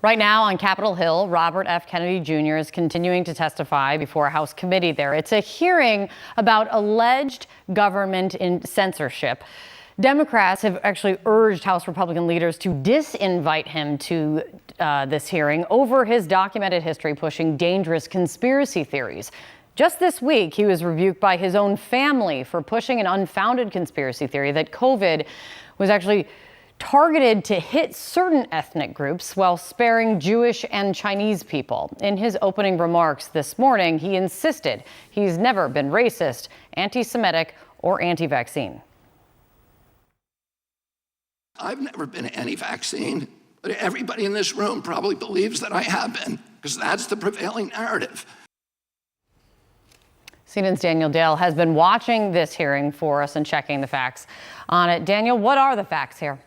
Right now on Capitol Hill, Robert F. Kennedy Jr. is continuing to testify before a House committee there. It's a hearing about alleged government censorship. Democrats have actually urged House Republican leaders to disinvite him to this hearing over his documented history pushing dangerous conspiracy theories. Just this week, he was rebuked by his own family for pushing an unfounded conspiracy theory that COVID was actually targeted to hit certain ethnic groups while sparing Jewish and Chinese people. In his opening remarks this morning, he insisted he's never been racist, anti-Semitic, or anti-vaccine. I've never been anti-vaccine, but everybody in this room probably believes that I have been, because that's the prevailing narrative. CNN's Daniel Dale has been watching this hearing for us and checking the facts on it. Daniel, what are the facts here?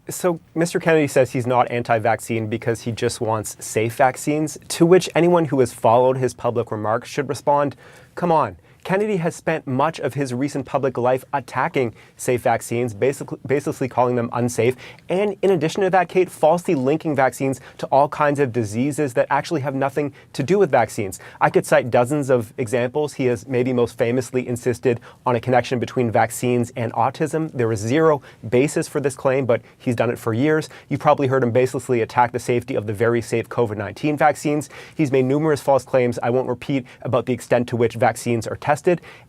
So Mr. Kennedy says he's not anti-vaccine because he just wants safe vaccines, to which anyone who has followed his public remarks should respond, come on. Kennedy has spent much of his recent public life attacking safe vaccines, basically calling them unsafe. And in addition to that, Kate, falsely linking vaccines to all kinds of diseases that actually have nothing to do with vaccines. I could cite dozens of examples. He has maybe most famously insisted on a connection between vaccines and autism. There is zero basis for this claim, but he's done it for years. You probably heard him basically attack the safety of the very safe COVID-19 vaccines. He's made numerous false claims, I won't repeat, about the extent to which vaccines are tested.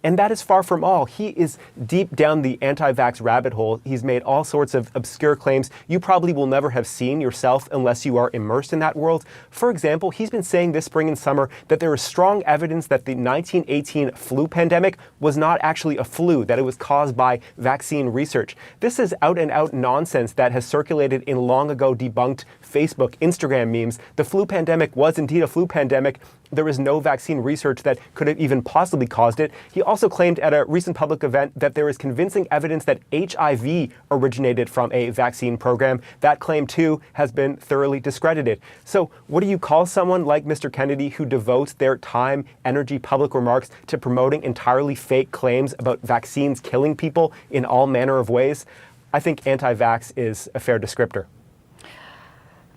And that is far from all. He is deep down the anti-vax rabbit hole. He's made all sorts of obscure claims you probably will never have seen yourself unless you are immersed in that world. For example, he's been saying this spring and summer that there is strong evidence that the 1918 flu pandemic was not actually a flu, that it was caused by vaccine research. This is out and out nonsense that has circulated in long ago debunked Facebook, Instagram memes. The flu pandemic was indeed a flu pandemic. There was no vaccine research that could have even possibly caused it. He also claimed at a recent public event that there is convincing evidence that HIV originated from a vaccine program. That claim, too, has been thoroughly discredited. So what do you call someone like Mr. Kennedy who devotes their time, energy, public remarks to promoting entirely fake claims about vaccines killing people in all manner of ways? I think anti-vax is a fair descriptor.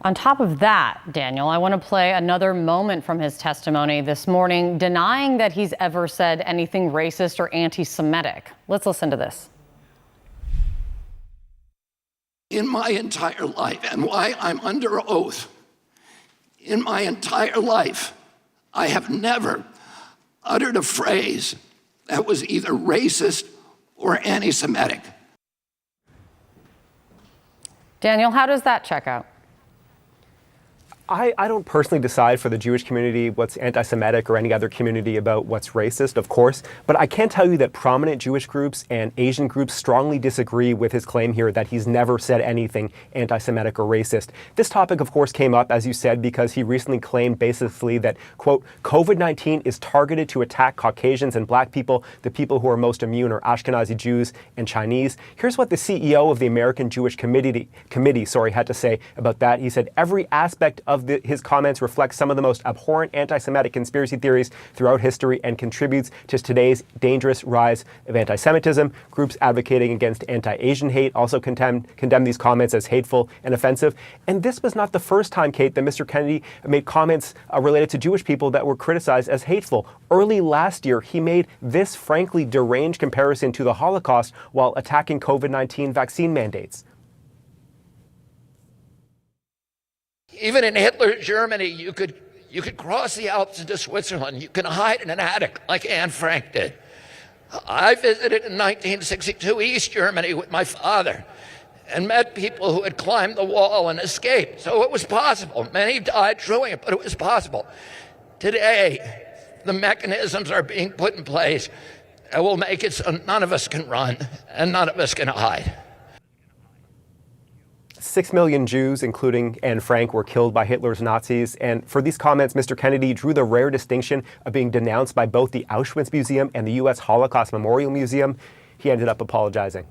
On top of that, Daniel, I want to play another moment from his testimony this morning, denying that he's ever said anything racist or anti-Semitic. Let's listen to this. In my entire life, and why I'm under oath, in my entire life, I have never uttered a phrase that was either racist or anti-Semitic. Daniel, how does that check out? I don't personally decide for the Jewish community what's anti-Semitic or any other community about what's racist, of course, but I can tell you that prominent Jewish groups and Asian groups strongly disagree with his claim here that he's never said anything anti-Semitic or racist. This topic, of course, came up, as you said, because he recently claimed basically that, quote, COVID-19 is targeted to attack Caucasians and black people. The people who are most immune are Ashkenazi Jews and Chinese. Here's what the CEO of the American Jewish Committee had to say about that. He said, every aspect of his comments reflects some of the most abhorrent anti-Semitic conspiracy theories throughout history and contributes to today's dangerous rise of anti-Semitism. Groups advocating against anti-Asian hate also condemn these comments as hateful and offensive. And this was not the first time, Kate, that Mr. Kennedy made comments related to Jewish people that were criticized as hateful. Early last year, he made this frankly deranged comparison to the Holocaust while attacking COVID-19 vaccine mandates. Even in Hitler's Germany, you could cross the Alps into Switzerland. You can hide in an attic like Anne Frank did. I visited in 1962 East Germany with my father and met people who had climbed the wall and escaped. So it was possible. Many died doing it, but it was possible. Today, the mechanisms are being put in place that will make it so none of us can run and none of us can hide. 6 million Jews, including Anne Frank, were killed by Hitler's Nazis. And for these comments, Mr. Kennedy drew the rare distinction of being denounced by both the Auschwitz Museum and the U.S. Holocaust Memorial Museum. He ended up apologizing.